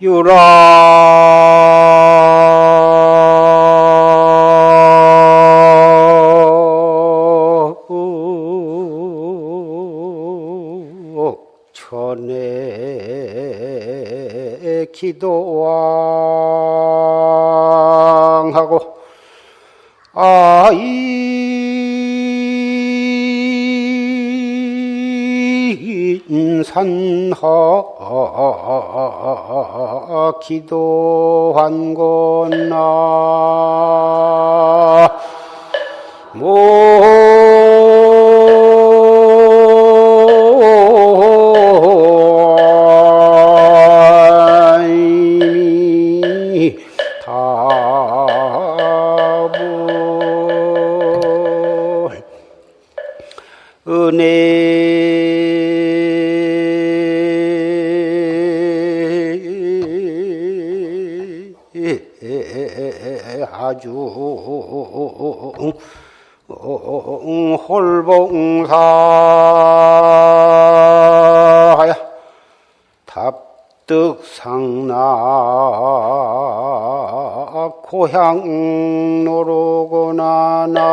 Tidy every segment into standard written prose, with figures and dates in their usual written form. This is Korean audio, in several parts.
유라 천에 기도왕하고 인산하 기도한건나 아주 홀봉사하야 답득상나 고향 노르고나 나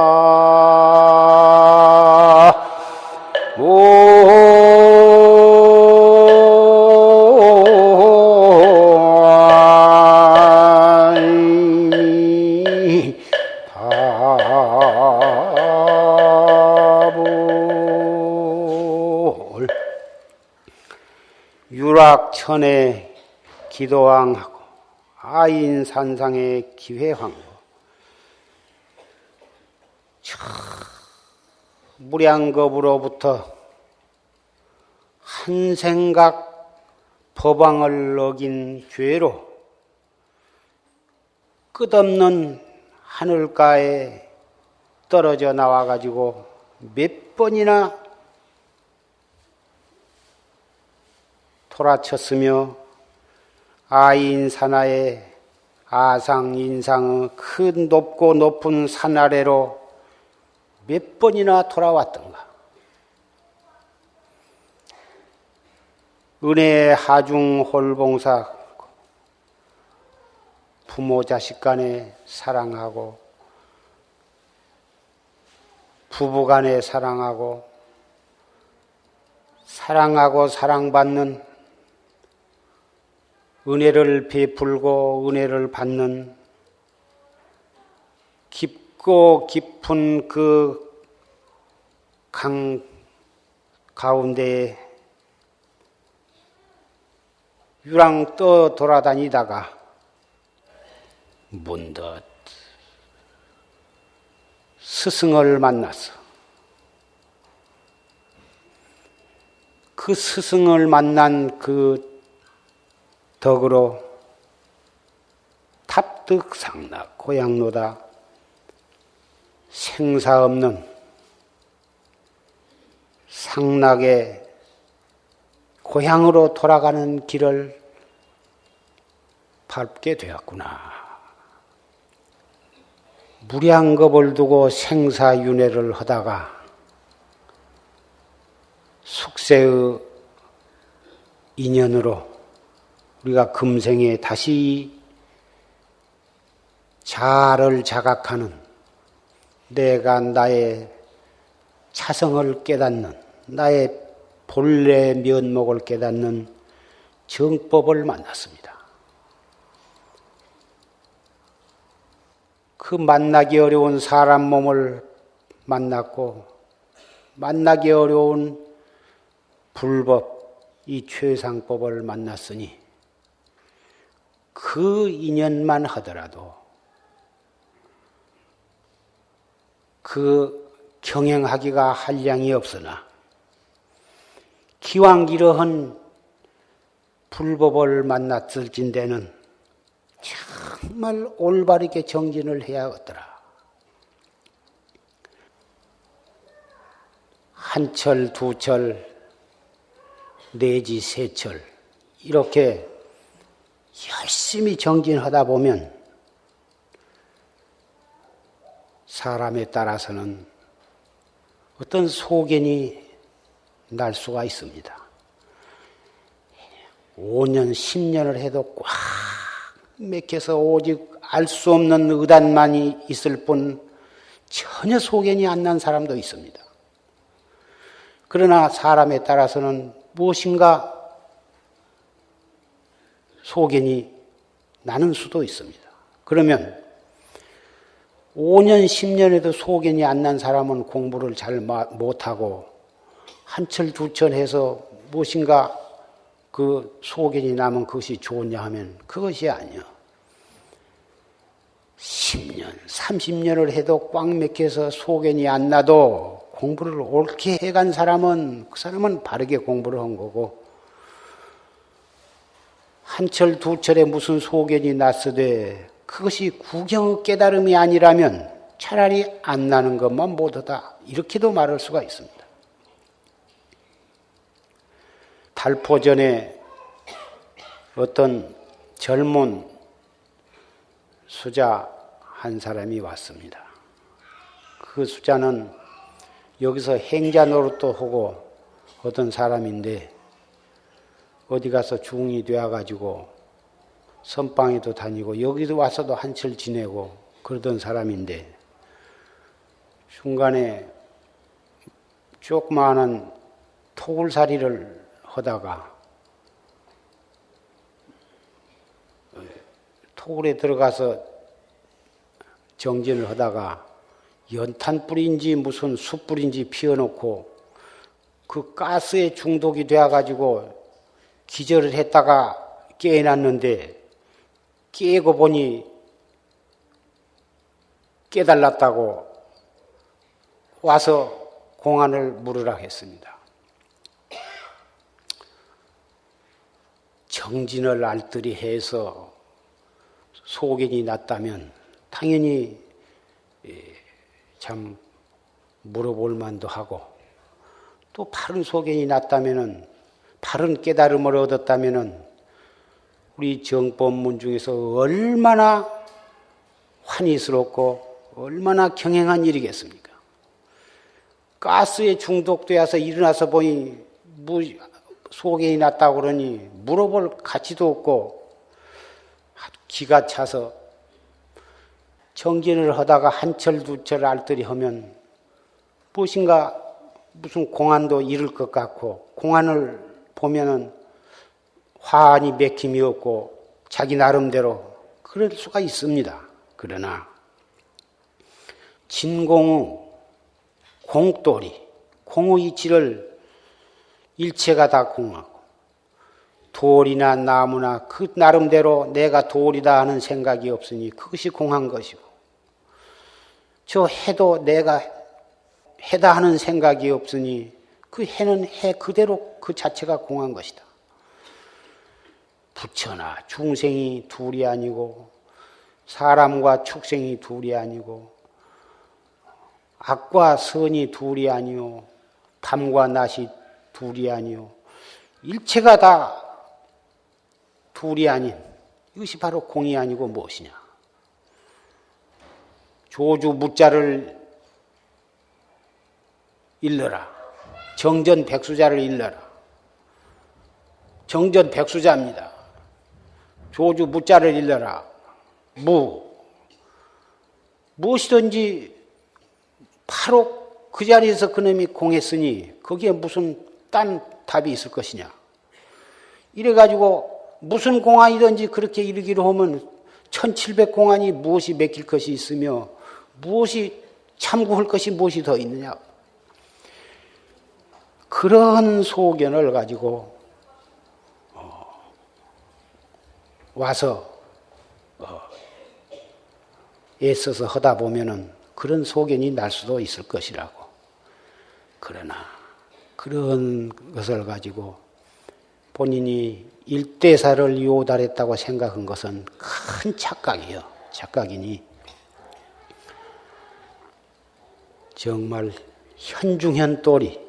유락천의 기도왕하고 아인산상의 기회왕고 무량겁으로부터 한 생각 법왕을 어긴 죄로 끝없는 하늘가에 떨어져 나와가지고 몇 번이나 돌아쳤으며 아인산하의 아상인상의 큰 높고 높은 산 아래로 몇 번이나 돌아왔던가. 은혜의 하중 홀봉사, 부모 자식 간에 사랑하고 부부 간에 사랑하고 사랑받는 은혜를 베풀고 은혜를 받는 깊고 깊은 그 강 가운데에 유랑 떠 돌아다니다가 문득 스승을 만났어. 그 스승을 만난 그 덕으로 탑득상락 고향로다 생사 없는 상락의 고향으로 돌아가는 길을 밟게 되었구나. 무량겁을 두고 생사윤회를 하다가 숙세의 인연으로 우리가 금생에 다시 자아를 자각하는 내가 나의 차성을 깨닫는 나의 본래 면목을 깨닫는 정법을 만났습니다. 그 만나기 어려운 사람 몸을 만났고 만나기 어려운 불법, 이 최상법을 만났으니 그 인연만 하더라도 그 경행하기가 한량이 없으나 기왕 이러한 불법을 만났을진대는 정말 올바르게 정진을 해야겠더라. 한 철, 두 철, 내지 세 철 이렇게 열심히 정진하다 보면 사람에 따라서는 어떤 소견이 날 수가 있습니다. 5년, 10년을 해도 꽉 맥혀서 오직 알 수 없는 의단만이 있을 뿐 전혀 소견이 안 난 사람도 있습니다. 그러나 사람에 따라서는 무엇인가 소견이 나는 수도 있습니다. 그러면 5년, 10년에도 소견이 안 난 사람은 공부를 잘 못하고 한철, 두철 해서 무엇인가 그 소견이 나면 그것이 좋냐 하면 그것이 아니요. 10년, 30년을 해도 꽉 막혀서 소견이 안 나도 공부를 옳게 해간 사람은 그 사람은 바르게 공부를 한 거고 한철, 두철에 무슨 소견이 났으되 그것이 구경의 깨달음이 아니라면 차라리 안 나는 것만 못하다 이렇게도 말할 수가 있습니다. 달포전에 어떤 젊은 수자 한 사람이 왔습니다. 그 수자는 여기서 행자 노릇도 하고 어떤 사람인데 어디 가서 중이 되어가지고 선방에도 다니고 여기도 와서도 한철 지내고 그러던 사람인데 중간에 조그마한 토굴살이를 하다가 토굴에 들어가서 정진을 하다가 연탄불인지 무슨 숯불인지 피워놓고 그 가스에 중독이 되어가지고 기절을 했다가 깨어났는데 깨고 보니 깨달았다고 와서 공안을 물으라 했습니다. 정진을 알뜰히 해서 소견이 났다면 당연히 참 물어볼 만도 하고 또 바른 소견이 났다면은 바른 깨달음을 얻었다면은 우리 정법문 중에서 얼마나 환희스럽고 얼마나 경행한 일이겠습니까? 가스에 중독되어서 일어나서 보니 소견이 났다고 그러니 물어볼 가치도 없고 기가 차서 정진을 하다가 한철 두철 알뜰히 하면 무엇인가 무슨 공안도 이룰 것 같고 공안을 보면은 화안이 맥힘이 없고 자기 나름대로 그럴 수가 있습니다. 그러나 진공의 공돌이 공의 이치를 일체가 다 공하고 돌이나 나무나 그 나름대로 내가 돌이다 하는 생각이 없으니 그것이 공한 것이고 저 해도 내가 해다 하는 생각이 없으니 그 해는 해 그대로 그 자체가 공한 것이다. 부처나 중생이 둘이 아니고 사람과 축생이 둘이 아니고 악과 선이 둘이 아니오 밤과 낮이 둘이 아니오 일체가 다 둘이 아닌 이것이 바로 공이 아니고 무엇이냐. 조주 무자를 일러라. 정전 백수자를 일러라. 정전 백수자입니다. 조주 무자를 일러라. 무엇이든지 바로 그 자리에서 그놈이 공했으니 거기에 무슨 딴 답이 있을 것이냐. 이래가지고 무슨 공안이든지 그렇게 이르기로 하면 1700공안이 무엇이 맡길 것이 있으며 무엇이 참고할 것이 무엇이 더 있느냐. 그런 소견을 가지고 와서 애써서 하다 보면은 그런 소견이 날 수도 있을 것이라고. 그러나 그런 것을 가지고 본인이 일대사를 요달했다고 생각한 것은 큰 착각이요. 착각이니 정말 현중현도리,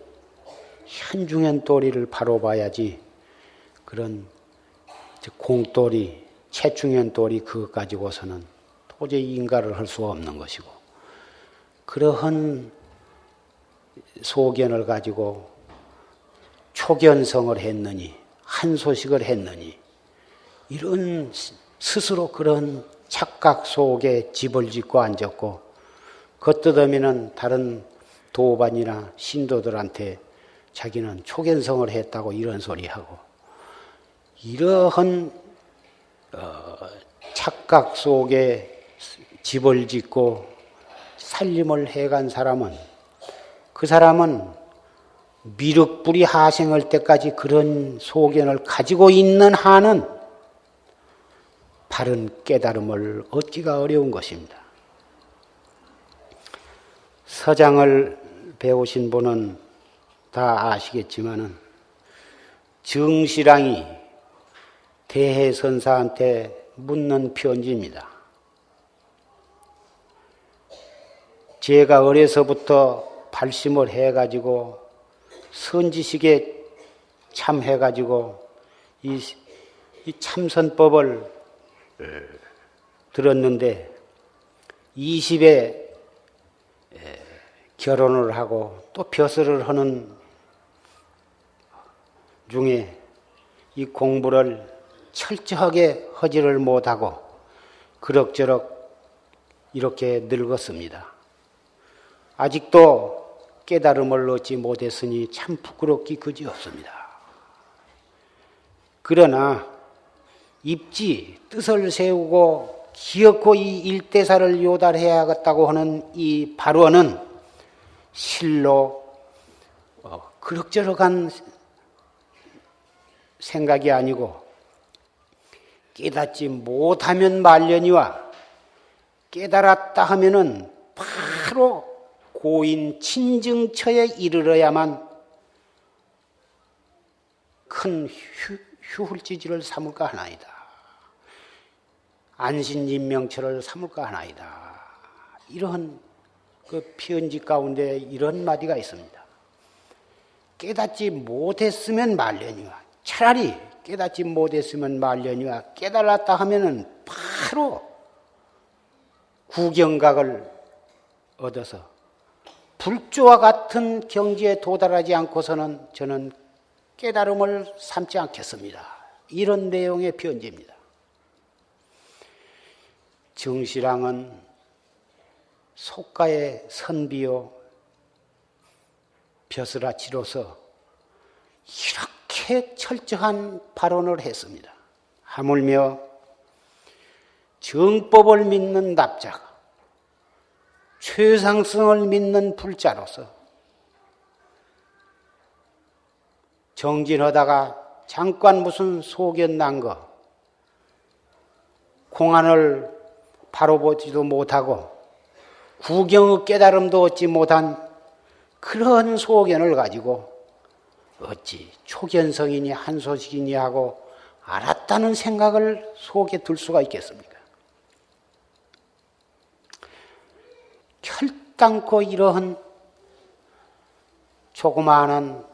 현중현도리를 바로 봐야지 그런 공도리, 최중현도리 그것 가지고서는 도저히 인가를 할 수가 없는 것이고 그러한 소견을 가지고 초견성을 했느니 한 소식을 했느니 이런 스스로 그런 착각 속에 집을 짓고 앉았고 겉떠더미는 다른 도반이나 신도들한테 자기는 초견성을 했다고 이런 소리하고 이러한 착각 속에 집을 짓고 살림을 해간 사람은 그 사람은 미륵불이 하생할 때까지 그런 소견을 가지고 있는 한은 바른 깨달음을 얻기가 어려운 것입니다. 서장을 배우신 분은 다 아시겠지만은 정실랑이 대해선사한테 묻는 편지입니다. 제가 어려서부터 발심을 해가지고 선지식에 참해가지고 이 참선법을 들었는데 20에 결혼을 하고 또 벼슬을 하는 중에 이 공부를 철저하게 하지를 못하고 그럭저럭 이렇게 늙었습니다. 아직도 깨달음을 얻지 못했으니 참 부끄럽기 그지없습니다. 그러나 입지 뜻을 세우고 기어코 이 일대사를 요달해야겠다고 하는 이 발언은 실로 그럭저럭한 생각이 아니고 깨닫지 못하면 말려니와 깨달았다 하면은 바로 고인 친증처에 이르러야만 큰 휴훌지지를 삼을까 하나이다. 안신인명처를 삼을까 하나이다. 이러한 그 편지 가운데 이런 마디가 있습니다. 깨닫지 못했으면 말려니와 차라리 깨닫지 못했으면 말려니와 깨달았다 하면은 바로 구경각을 얻어서 불조와 같은 경지에 도달하지 않고서는 저는 깨달음을 삼지 않겠습니다. 이런 내용의 편지입니다. 정실랑은 속가의 선비요 벼슬아치로서 이렇게 철저한 발언을 했습니다. 하물며 정법을 믿는 납자가 최상승을 믿는 불자로서 정진하다가 잠깐 무슨 소견 난 거, 공안을 바로 보지도 못하고 구경의 깨달음도 얻지 못한 그런 소견을 가지고 어찌 초견성이니 한소식이니 하고 알았다는 생각을 속에 들 수가 있겠습니까? 결단코 이러한 조그마한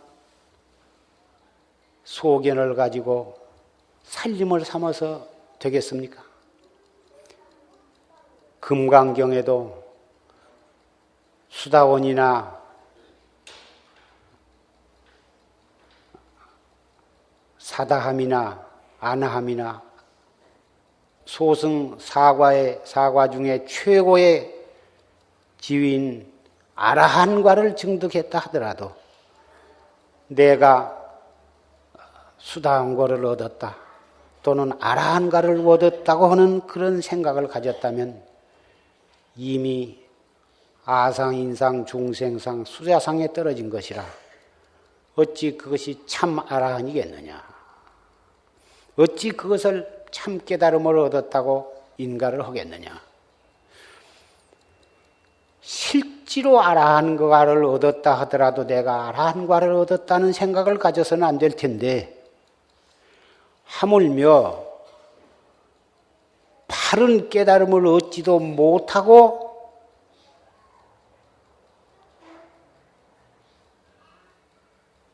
소견을 가지고 살림을 삼아서 되겠습니까? 금강경에도 수다원이나 사다함이나 아나함이나 소승 사과 중에 최고의 지위인 아라한과를 증득했다 하더라도 내가 수다한과를 얻었다 또는 아라한과를 얻었다고 하는 그런 생각을 가졌다면 이미 아상, 인상, 중생상, 수자상에 떨어진 것이라 어찌 그것이 참 아라한이겠느냐. 어찌 그것을 참 깨달음을 얻었다고 인가를 하겠느냐. 실제로 아라한과를 얻었다 하더라도 내가 아라한과를 얻었다는 생각을 가져서는 안 될 텐데 하물며 바른 깨달음을 얻지도 못하고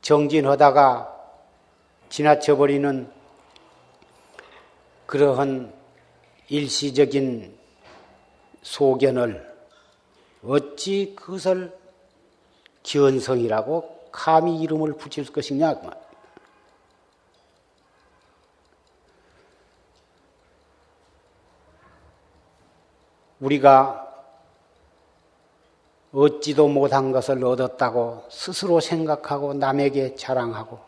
정진하다가 지나쳐버리는 그러한 일시적인 소견을 어찌 그것을 견성이라고 감히 이름을 붙일 것이냐. 우리가 얻지도 못한 것을 얻었다고 스스로 생각하고 남에게 자랑하고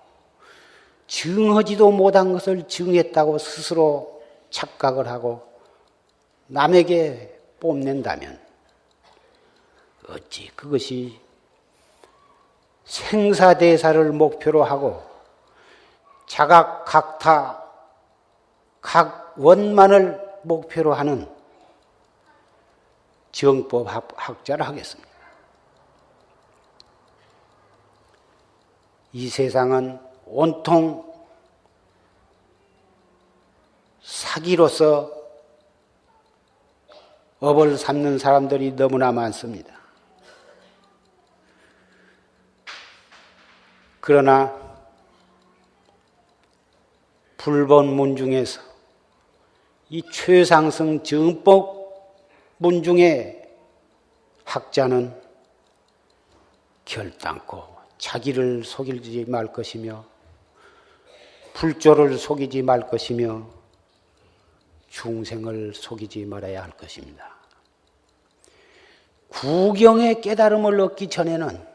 증하지도 못한 것을 증했다고 스스로 착각을 하고 남에게 뽐낸다면 어찌 그것이 생사대사를 목표로 하고 자각각타 각 원만을 목표로 하는 정법학자를 하겠습니까? 이 세상은 온통 사기로서 업을 삼는 사람들이 너무나 많습니다. 그러나 불본문 중에서 이 최상승 정법문 중에 학자는 결단코 자기를 속이지 말 것이며 불조를 속이지 말 것이며 중생을 속이지 말아야 할 것입니다. 구경의 깨달음을 얻기 전에는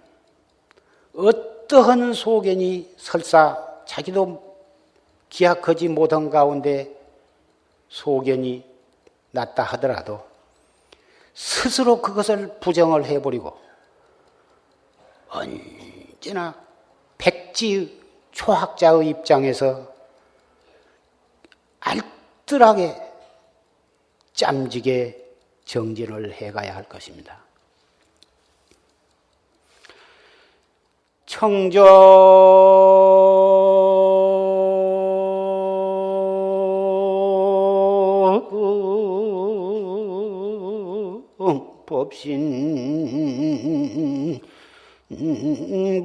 어떠한 소견이 설사 자기도 기약하지 못한 가운데 소견이 났다 하더라도 스스로 그것을 부정을 해버리고 언제나 백지 초학자의 입장에서 알뜰하게 짬지게 정진을 해가야 할 것입니다. 청정 법신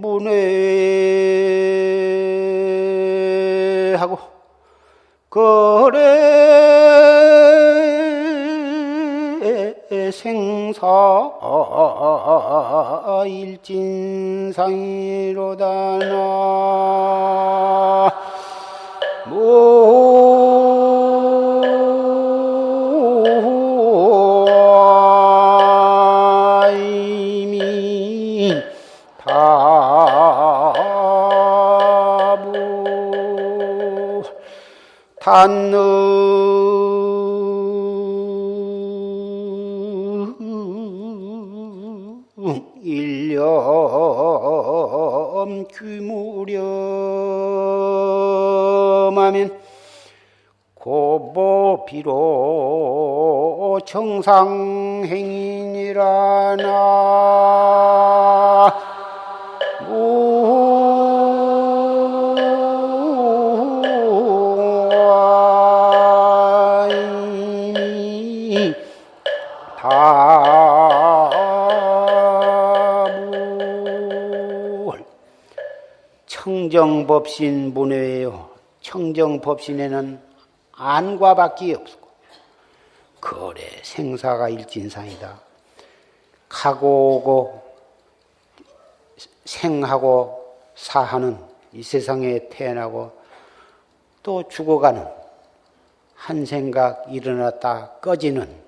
문외하고 거래 생사 일진상이로다 나이미 다부 단느 일념 규무렴하면 고보 비로 정상행인이라 나이미 다부 청정법신 문외예요. 청정법신에는 안과 밖이 없고 거래 생사가 일진상이다. 가고 오고 생하고 사하는 이 세상에 태어나고 또 죽어가는 한 생각 일어났다 꺼지는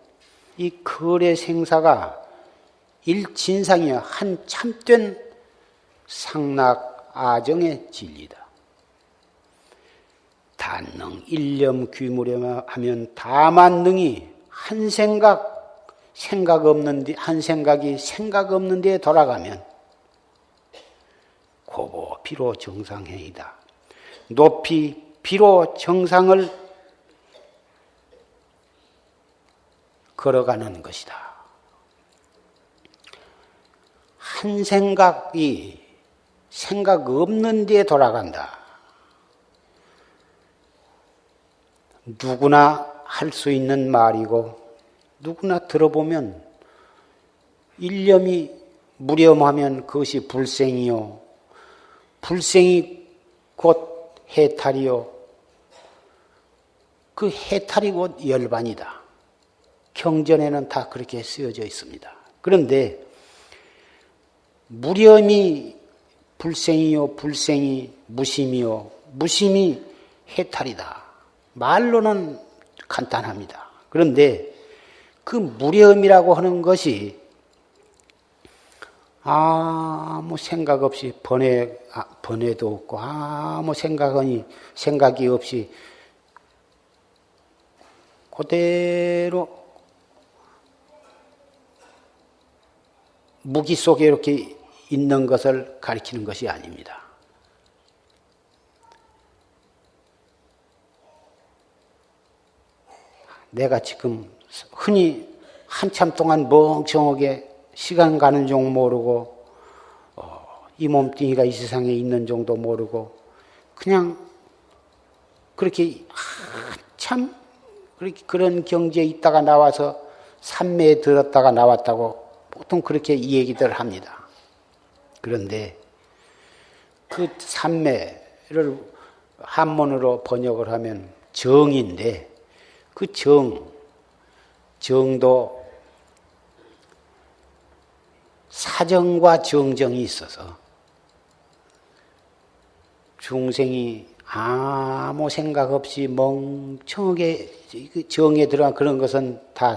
이 거래 생사가 일진상이여 한 참된 상락 아정의 진리다. 단능 일념 규무렴 하면 다만 능히 한 생각 없는 데 한 생각이 생각 없는 데에 돌아가면 고보 비로 정상행이다. 높이 비로 정상을 걸어가는 것이다. 한 생각이 생각 없는 데에 돌아간다. 누구나 할 수 있는 말이고 누구나 들어보면 일념이 무렴하면 그것이 불생이요 불생이 곧 해탈이요 그 해탈이 곧 열반이다. 경전에는 다 그렇게 쓰여져 있습니다. 그런데 무렴이 불생이요 불생이 무심이요 무심이 해탈이다. 말로는 간단합니다. 그런데 그 무렴이라고 하는 것이 아무 생각 없이 번뇌도 없고 아무 생각이 없이 그대로 무기 속에 이렇게 있는 것을 가리키는 것이 아닙니다. 내가 지금 흔히 한참 동안 멍청하게 시간 가는 줄 모르고 이 몸뚱이가 이 세상에 있는 정도 모르고 그냥 그렇게 한참 그런 경지에 있다가 나와서 산매에 들었다가 나왔다고 보통 그렇게 이 얘기들 합니다. 그런데 그 산매를 한문으로 번역을 하면 정인데 그 정도 사정과 정정이 있어서 중생이 아무 생각 없이 멍청하게 정에 들어간 그런 것은 다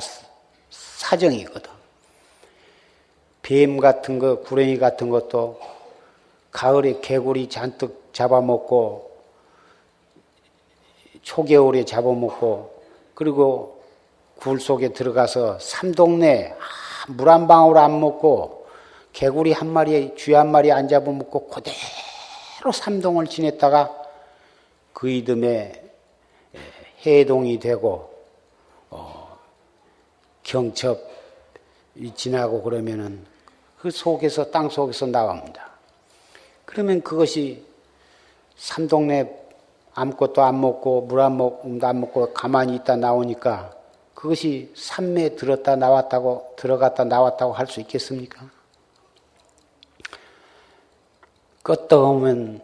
사정이거든. 뱀 같은 거, 구렁이 같은 것도 가을에 개구리 잔뜩 잡아먹고 초겨울에 잡아먹고 그리고 굴 속에 들어가서 삼동네 물 한 방울 안 먹고 개구리 한 마리에 쥐 한 마리 안 잡아먹고 그대로 삼동을 지냈다가 그 이듬해 해동이 되고 경첩이 지나고 그러면은 그 속에서 땅 속에서 나옵니다. 그러면 그것이 삼동네 아무것도 안 먹고 물 안 먹고 가만히 있다 나오니까 그것이 산매에 들었다 나왔다고 들어갔다 나왔다고 할 수 있겠습니까? 껐다 오면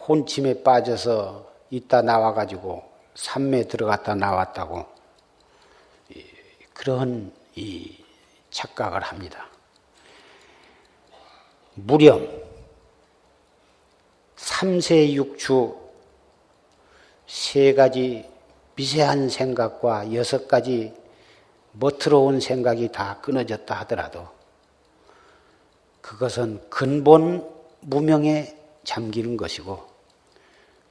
혼침에 빠져서 있다 나와가지고 산매에 들어갔다 나왔다고 그런 이 착각을 합니다. 무렴, 삼세육추 세 가지 미세한 생각과 6가지 멋스러운 생각이 다 끊어졌다 하더라도 그것은 근본 무명에 잠기는 것이고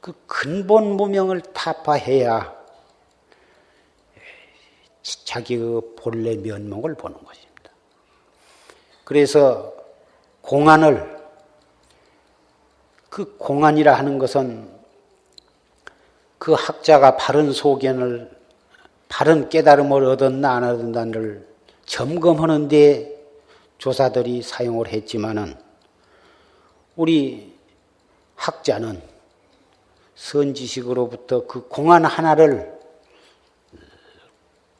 그 근본 무명을 타파해야 자기의 본래 면목을 보는 것입니다. 그래서 그 공안이라 하는 것은 그 학자가 바른 소견을, 바른 깨달음을 얻었나 안 얻었나를 점검하는 데 조사들이 사용을 했지만은 우리 학자는 선지식으로부터 그 공안 하나를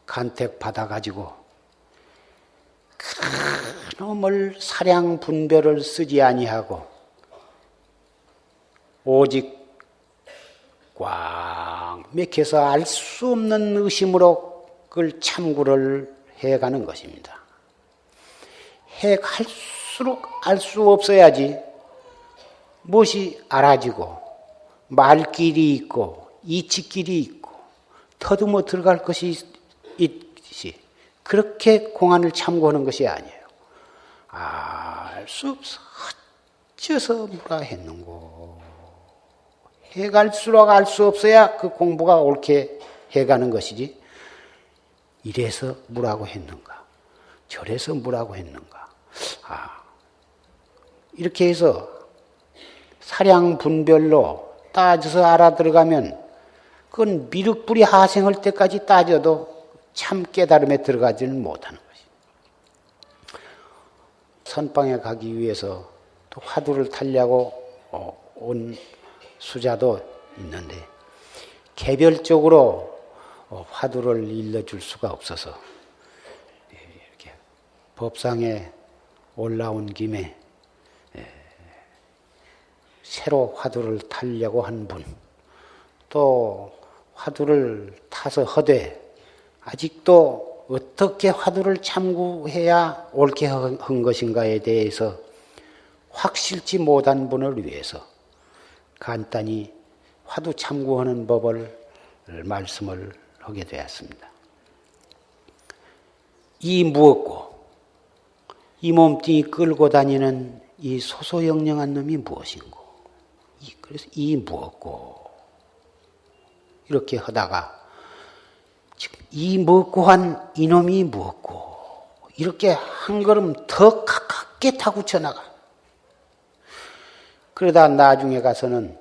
간택받아가지고 그놈을 사량 분별을 쓰지 아니하고 오직 꽉 맥혀서 알 수 없는 의심으로 그걸 참고를 해가는 것입니다. 해갈수록 알 수 없어야지 무엇이 알아지고 말길이 있고 이치길이 있고 더듬어 들어갈 것이 있지. 그렇게 공안을 참고하는 것이 아니에요. 알 수 없어. 어째서 뭐라 했는고. 해갈수록 알 수 없어야 그 공부가 옳게 해가는 것이지. 이래서 뭐라고 했는가. 저래서 뭐라고 했는가. 이렇게 해서 사량 분별로 따져서 알아들어가면 그건 미륵불이 하생할 때까지 따져도 참 깨달음에 들어가지는 못하는 것입니다. 선방에 가기 위해서 또 화두를 타려고 온 수자도 있는데 개별적으로 화두를 일러줄 수가 없어서 이렇게 법상에 올라온 김에 새로 화두를 타려고 한 분, 또 화두를 타서 허되 아직도 어떻게 화두를 참고해야 옳게 한 것인가에 대해서 확실치 못한 분을 위해서 간단히 화두 참고하는 법을 말씀을 하게 되었습니다. 이 무엇고 이 몸뚱이 끌고 다니는 이 소소영령한 놈이 무엇인고 그래서 이 무엇고 이렇게 하다가 지금 이 무엇고한 이놈이 무엇고 이렇게 한 걸음 더 가깝게 타구쳐 나가. 그러다 나중에 가서는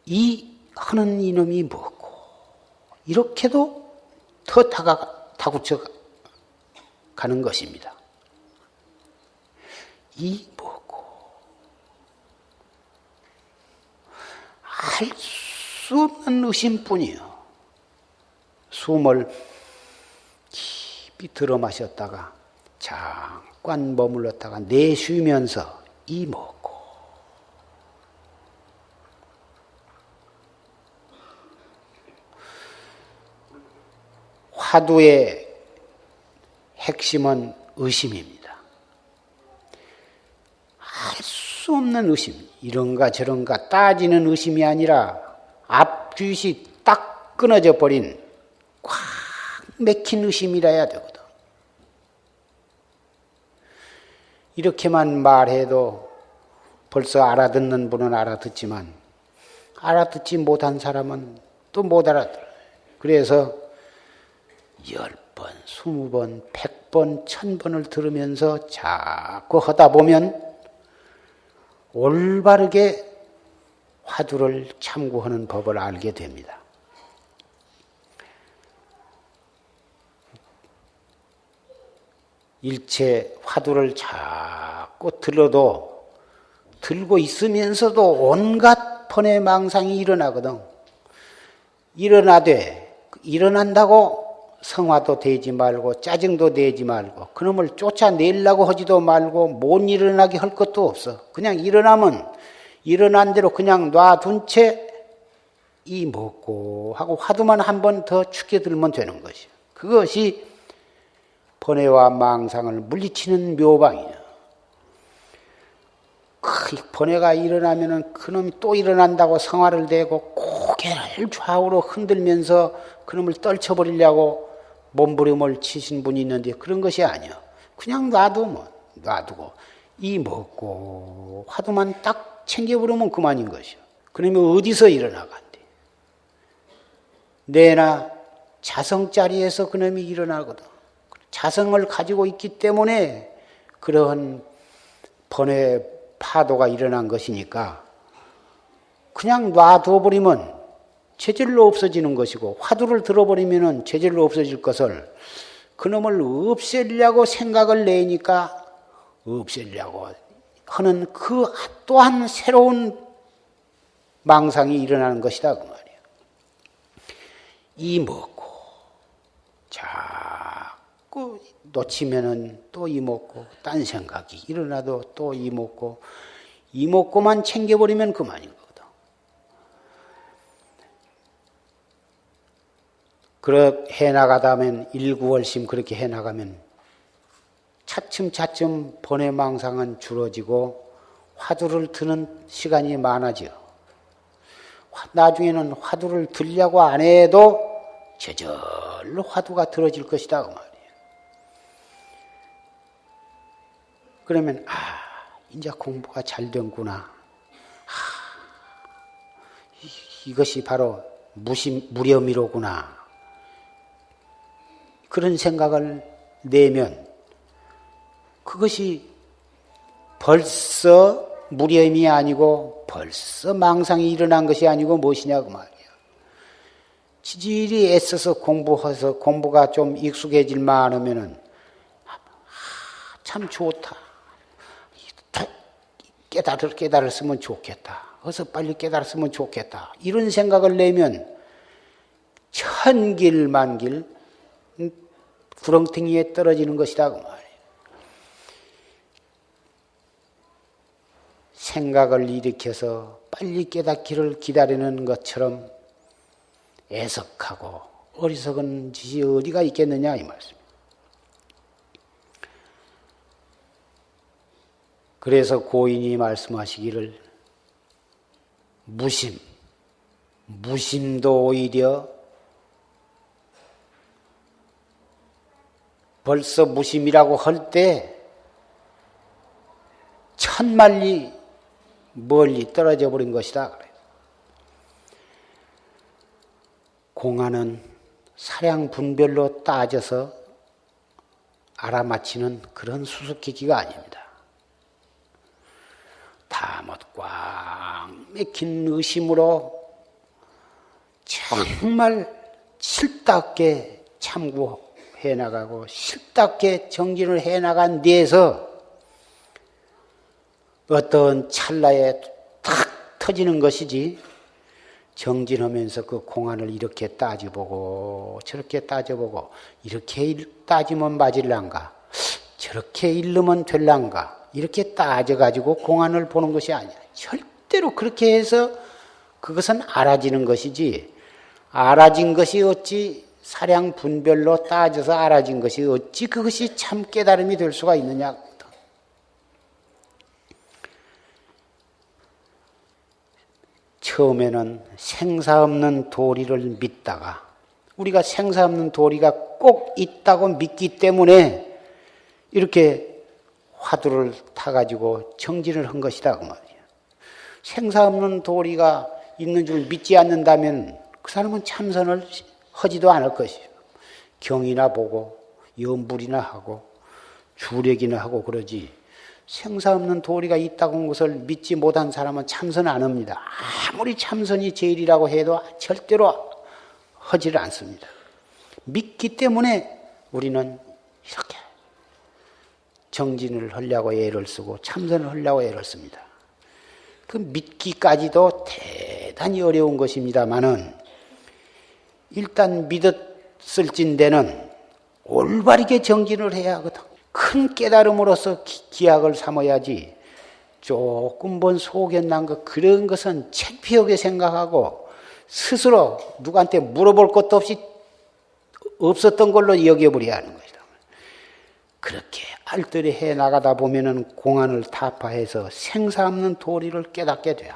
이 하는 이놈이 무엇고 이렇게도 더 타구쳐 가는 것입니다. 이 무엇고 알 수 없는 의심뿐이요. 숨을 깊이 들어 마셨다가 잠깐 머물렀다가 내쉬면서 이 무엇고 화두의 핵심은 의심입니다. 알 수 없는 의심, 이런가 저런가 따지는 의심이 아니라 앞뒤시 딱 끊어져 버린 꽉 맥힌 의심이라 해야 되거든. 이렇게만 말해도 벌써 알아듣는 분은 알아듣지만 알아듣지 못한 사람은 또 못 알아들어요. 그래서 10번, 20번, 100번, 1000번을 들으면서 자꾸 하다 보면 올바르게 화두를 참고하는 법을 알게 됩니다. 일체 화두를 자꾸 들고 있으면서도 온갖 번외 망상이 일어나거든. 일어난다고 성화도 되지 말고 짜증도 내지 말고 그놈을 쫓아내려고 하지도 말고 못 일어나게 할 것도 없어. 그냥 일어나면 일어난 대로 그냥 놔둔 채 이 먹고 하고 화두만 한 번 더 축게 들면 되는 것이야. 그것이 번뇌와 망상을 물리치는 묘방이야. 그 번뇌가 일어나면은 그놈이 또 일어난다고 성화를 대고 고개를 좌우로 흔들면서 그놈을 떨쳐버리려고 몸부림을 치신 분이 있는데 그런 것이 아니야. 그냥 놔두고 이 먹고 화두만 딱 챙겨버리면 그만인 것이야. 그러면 어디서 일어나간대? 내나 자성자리에서 그놈이 일어나거든. 자성을 가지고 있기 때문에 그러한 번뇌 파도가 일어난 것이니까 그냥 놔두어버리면 제절로 없어지는 것이고 화두를 들어버리면 제절로 없어질 것을 그놈을 없애려고 생각을 내니까 없애려고 하는 그 또한 새로운 망상이 일어나는 것이다 그 말이에요. 이 먹고 자꾸 놓치면은 또 이 먹고 딴 생각이 일어나도 또 이 먹고만 챙겨버리면 그만인 거거든. 그렇게 해나가다면 일구월심 그렇게 해나가면 차츰차츰 번뇌망상은 줄어지고 화두를 드는 시간이 많아져. 나중에는 화두를 들려고 안 해도 저절로 화두가 들어질 것이다 그 말이에요. 그러면 이제 공부가 잘 된구나. 이것이 바로 무렴이로구나. 그런 생각을 내면 그것이 벌써 무렴이 아니고 벌써 망상이 일어난 것이 아니고 무엇이냐고 말이야. 지질이 애써서 공부해서 공부가 좀 익숙해질 만하면은 참 좋다. 깨달았으면 좋겠다. 어서 빨리 깨달았으면 좋겠다. 이런 생각을 내면 천길만길 구렁텅이에 떨어지는 것이다 그 말이에요. 생각을 일으켜서 빨리 깨닫기를 기다리는 것처럼 애석하고 어리석은 짓이 어디가 있겠느냐 이 말씀. 그래서 고인이 말씀하시기를 무심도 오히려 벌써 무심이라고 할 때 천만리 멀리 떨어져 버린 것이다. 공안은 사량 분별로 따져서 알아맞히는 그런 수수께끼가 아닙니다. 다 꽉 막힌 의심으로 정말 실답게 참고해 나가고 실답게 정진을 해 나간 뒤에서 어떤 찰나에 탁 터지는 것이지, 정진하면서 그 공안을 이렇게 따져보고 저렇게 따져보고 이렇게 따지면 맞을란가, 저렇게 읽으면 될란가, 이렇게 따져가지고 공안을 보는 것이 아니야. 절대로 그렇게 해서 그것은 알아지는 것이지, 알아진 것이 어찌 사량 분별로 따져서 알아진 것이 어찌 그것이 참 깨달음이 될 수가 있느냐. 처음에는 생사 없는 도리를 믿다가, 우리가 생사 없는 도리가 꼭 있다고 믿기 때문에 이렇게 화두를 타가지고 정진을 한 것이다 그 말이야. 생사 없는 도리가 있는 줄 믿지 않는다면 그 사람은 참선을 하지도 않을 것이요. 경이나 보고 염불이나 하고 주력이나 하고 그러지, 생사 없는 도리가 있다고 한 것을 믿지 못한 사람은 참선 안 합니다. 아무리 참선이 제일이라고 해도 절대로 하지를 않습니다. 믿기 때문에 우리는 이렇게 정진을 하려고 애를 쓰고 참선을 하려고 애를 씁니다. 그 믿기까지도 대단히 어려운 것입니다마는, 일단 믿었을진대는 올바르게 정진을 해야 하거든. 큰 깨달음으로서 기약을 삼아야지, 조금 뭔 속였난 것 그런 것은 창피하게 생각하고 스스로 누구한테 물어볼 것도 없이 없었던 걸로 여겨버려야 하는 것이다. 그렇게 알뜰히 해 나가다 보면은 공안을 타파해서 생사 없는 도리를 깨닫게 돼요.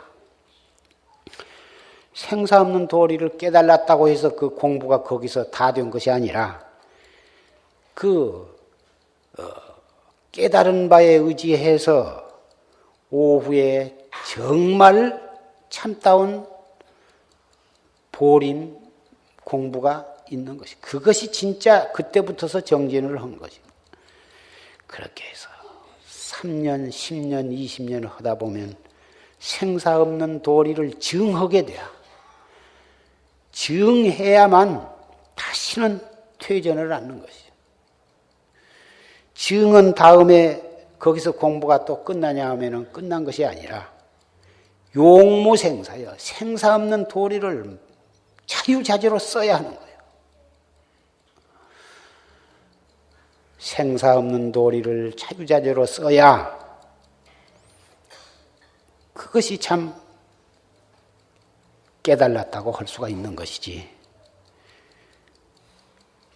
생사 없는 도리를 깨달았다고 해서 그 공부가 거기서 다 된 것이 아니라, 깨달은 바에 의지해서 오후에 정말 참다운 보림 공부가 있는 것이, 그것이 진짜 그때부터서 정진을 한 것이. 그렇게 해서 3년, 10년, 20년 하다 보면 생사 없는 도리를 증하게 돼요. 증해야만 다시는 퇴전을 않는 것이죠. 증은 다음에 거기서 공부가 또 끝나냐 하면은 끝난 것이 아니라 용무생사여, 생사 없는 도리를 자유자재로 써야 하는 거예요. 생사 없는 도리를 자유자재로 써야 그것이 참 깨달았다고 할 수가 있는 것이지,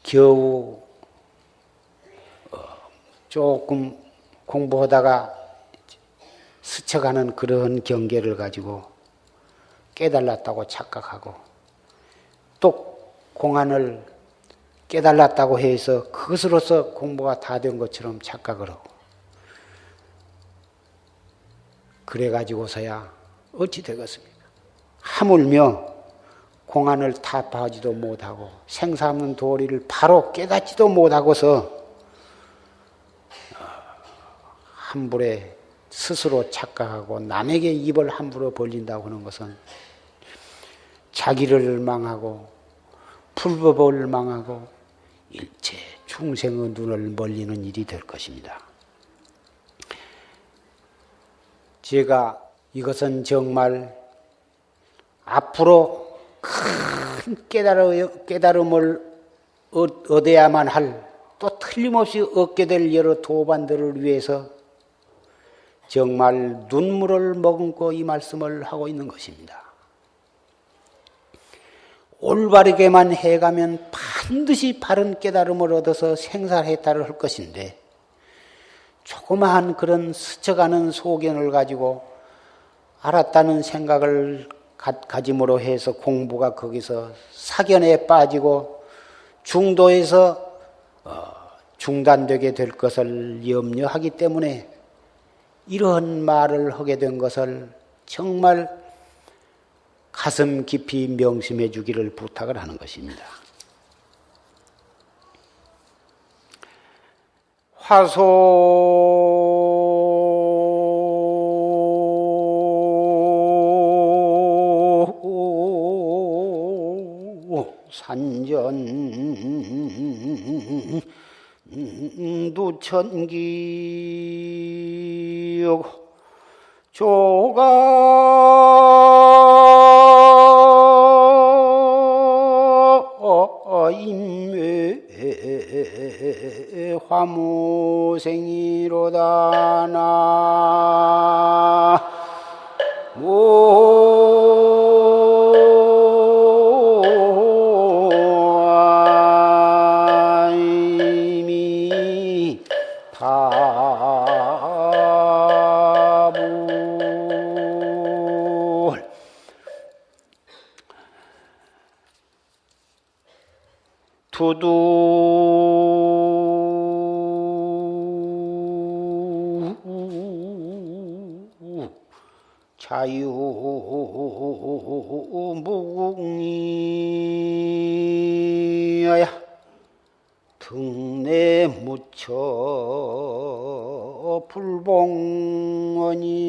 겨우 조금 공부하다가 스쳐가는 그런 경계를 가지고 깨달았다고 착각하고, 또 공안을 깨달았다고 해서 그것으로서 공부가 다 된 것처럼 착각을 하고, 그래가지고서야 어찌 되겠습니까? 하물며 공안을 타파하지도 못하고 생사 없는 도리를 바로 깨닫지도 못하고서 함부로 스스로 착각하고 남에게 입을 함부로 벌린다고 하는 것은 자기를 망하고 불법을 망하고 일체 중생의 눈을 멀리는 일이 될 것입니다. 제가 이것은 정말 앞으로 큰 깨달음을 얻어야만 할, 또 틀림없이 얻게 될 여러 도반들을 위해서 정말 눈물을 머금고 이 말씀을 하고 있는 것입니다. 올바르게만 해가면 반드시 바른 깨달음을 얻어서 생사해탈을 할 것인데, 조그마한 그런 스쳐가는 소견을 가지고 알았다는 생각을 가짐으로 해서 공부가 거기서 사견에 빠지고 중도에서 중단되게 될 것을 염려하기 때문에 이러한 말을 하게 된 것을 정말 가슴 깊이 명심해 주기를 부탁을 하는 것입니다. 화소 산전 두천기 조가 인외 화무생이로다 나이미 다불 두두 자유무궁이야 등내 묻혀 불봉원이니라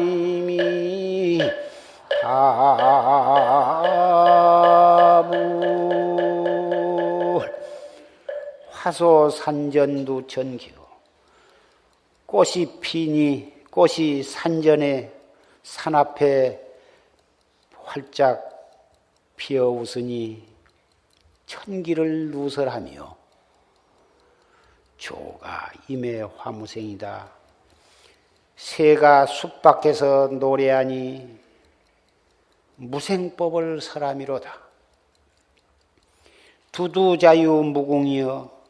나이미 다불 화소산전두 전기요 꽃이 피니 꽃이 산전에 산 앞에 활짝 피어 웃으니 천기를 누설하며 조가 임의 화무생이다. 새가 숲 밖에서 노래하니 무생법을 설함이로다. 두두자유 무궁이여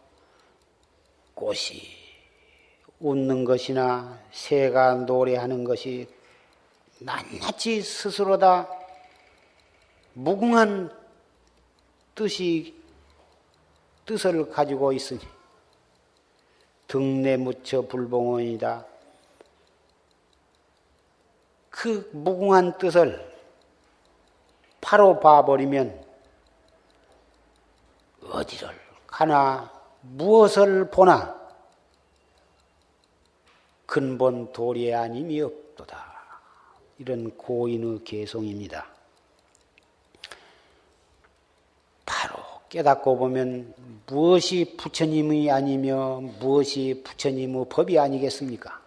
꽃이 웃는 것이나 새가 노래하는 것이 낱낱이 스스로다 무궁한 뜻을 가지고 있으니 등내 묻혀 불봉원이다. 그 무궁한 뜻을 바로 봐버리면 어디를 가나 무엇을 보나 근본 도리의 아님이 없도다. 이런 고인의 개송입니다. 바로 깨닫고 보면 무엇이 부처님이 아니며 무엇이 부처님의 법이 아니겠습니까?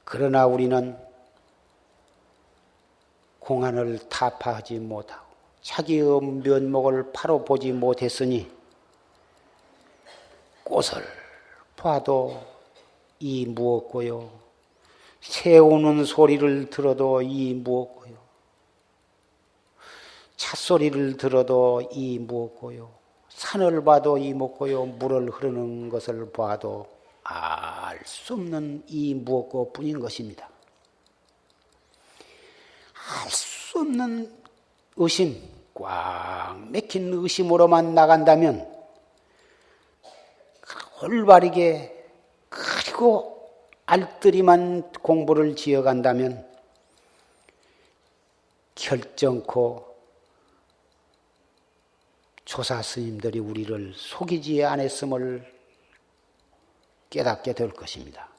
그러나 우리는 공안을 타파하지 못하고 자기의 면목을 바로 보지 못했으니 꽃을 봐도 이 무엇고요? 새 우는 소리를 들어도 이 무엇고요? 찻소리를 들어도 이 무엇고요? 산을 봐도 이 무엇고요? 물을 흐르는 것을 봐도 알 수 없는 이 무엇고 뿐인 것입니다. 알 수 없는 의심, 꽉 막힌 의심으로만 나간다면 올바르게 그리고 알뜰히만 공부를 지어간다면 결정코 조사 스님들이 우리를 속이지 않았음을 깨닫게 될 것입니다.